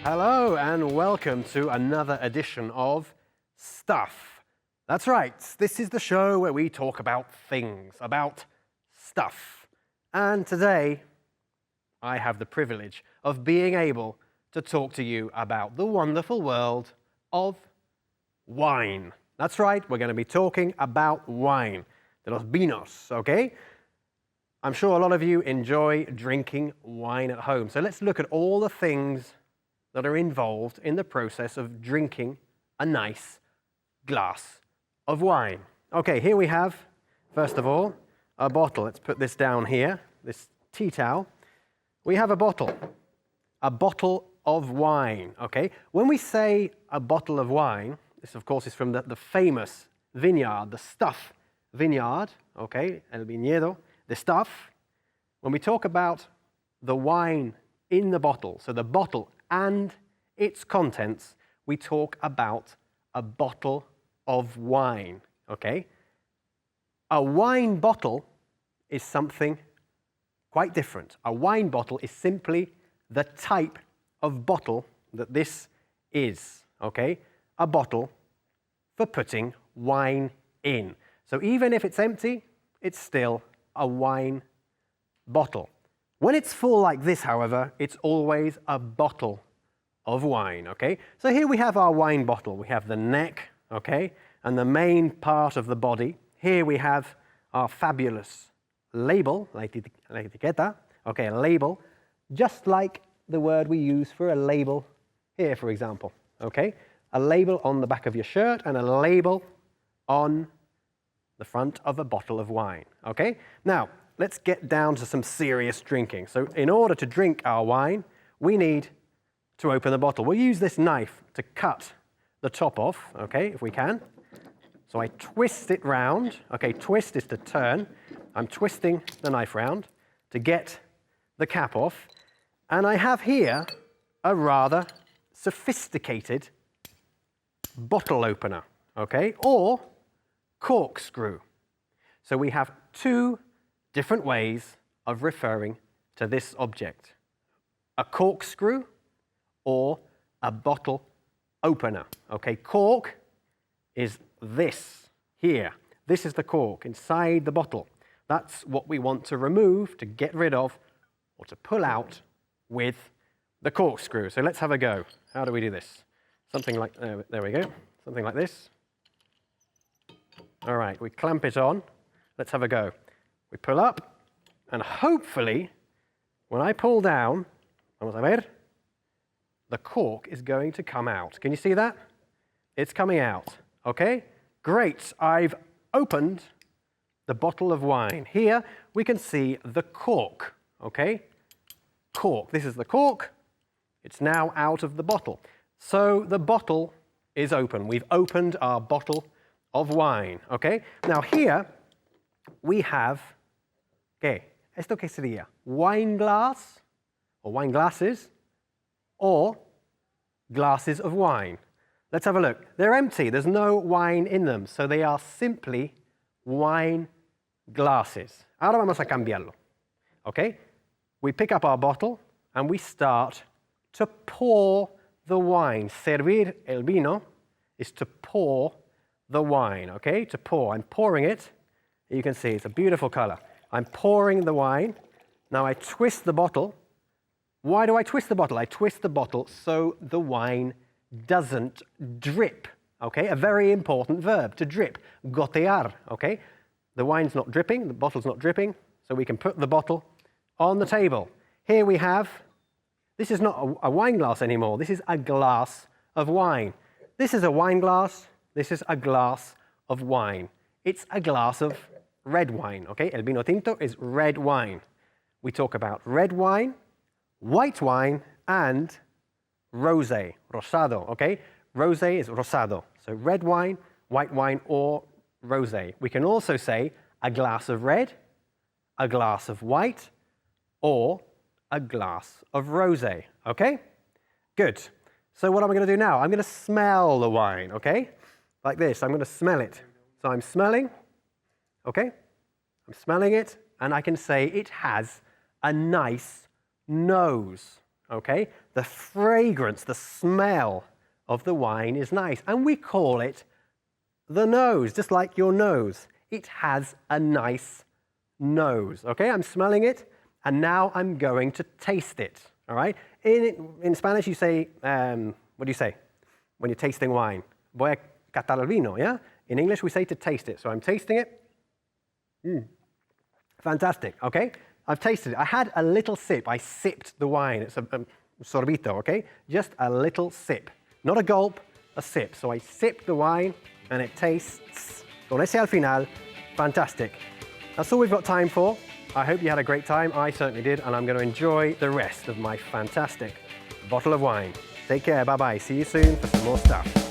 Hello and welcome to another edition of Stuff. That's right, this is the show where we talk about things, about stuff. And today, I have the privilege of being able to talk to you about the wonderful world of wine. That's right, we're going to be talking about wine, de los vinos, okay? I'm sure a lot of you enjoy drinking wine at home. So let's look at all the things that are involved in the process of drinking a nice glass of wine. Okay, here we have, first of all, a bottle. Let's put this down here, this tea towel. We have a bottle of wine, okay? When we say a bottle of wine, this of course is from the famous vineyard, the Stuff vineyard, okay? El viñedo, the Stuff. When we talk about the wine in the bottle, so the bottle and its contents, we talk about a bottle of wine, okay? A wine bottle is something quite different. A wine bottle is simply the type of bottle that this is, okay? A bottle for putting wine in. So even if it's empty, it's still a wine bottle. When it's full like this, however, it's always a bottle of wine, okay? So here we have our wine bottle. We have the neck, okay, and the main part of the body. Here we have our fabulous label, la etiqueta, okay, a label, just like the word we use for a label here, for example, okay? A label on the back of your shirt and a label on the front of a bottle of wine, okay? Now, let's get down to some serious drinking. So in order to drink our wine, we need to open the bottle. We'll use this knife to cut the top off, okay, if we can. So I twist it round. Okay, twist is to turn. I'm twisting the knife round to get the cap off. And I have here a rather sophisticated bottle opener, okay, or corkscrew. So we have two different ways of referring to this object. A corkscrew or a bottle opener. Okay, cork is this here. This is the cork inside the bottle. That's what we want to remove, to get rid of, or to pull out with the corkscrew. So let's have a go. How do we do this? Something like, there we go, something like this. All right, we clamp it on. Let's have a go. We pull up, and hopefully, when I pull down, vamos a ver, the cork is going to come out. Can you see that? It's coming out, okay? Great, I've opened the bottle of wine. Here, we can see the cork, okay? Cork, this is the cork. It's now out of the bottle. So the bottle is open. We've opened our bottle of wine, okay? Now here, we have, ¿qué? ¿Esto qué sería? Wine glass, or wine glasses, or glasses of wine. Let's have a look. They're empty. There's no wine in them, so they are simply wine glasses. Ahora vamos a cambiarlo, okay? We pick up our bottle, and we start to pour the wine. Servir el vino is to pour the wine, okay? To pour. I'm pouring it. You can see it's a beautiful color. I'm pouring the wine. Now I twist the bottle. Why do I twist the bottle? I twist the bottle so the wine doesn't drip, okay? A very important verb, to drip, gotear, okay? The wine's not dripping, the bottle's not dripping, so we can put the bottle on the table. Here we have, this is not a wine glass anymore, this is a glass of wine. This is a wine glass, this is a glass of wine. It's a glass of red wine, okay? El vino tinto is red wine. We talk about red wine, white wine, and rosé, rosado, okay? Rosé is rosado. So red wine, white wine, or rosé. We can also say a glass of red, a glass of white, or a glass of rosé, okay? Good. So what am I going to do now? I'm going to smell the wine, okay? Like this, I'm going to smell it. So I'm smelling, okay? I'm smelling it, and I can say it has a nice nose, okay? The fragrance, the smell of the wine is nice. And we call it the nose, just like your nose. It has a nice nose, okay? I'm smelling it, and now I'm going to taste it, all right? In Spanish, you say, what do you say when you're tasting wine? Voy a catar el vino, yeah? In English, we say to taste it. So I'm tasting it. Fantastic, okay? I've tasted it. I had a little sip. I sipped the wine. It's a sorbito, okay? Just a little sip. Not a gulp, a sip. So I sipped the wine, and it tastes, con ese al final, fantastic. That's all we've got time for. I hope you had a great time. I certainly did, and I'm going to enjoy the rest of my fantastic bottle of wine. Take care. Bye-bye. See you soon for some more stuff.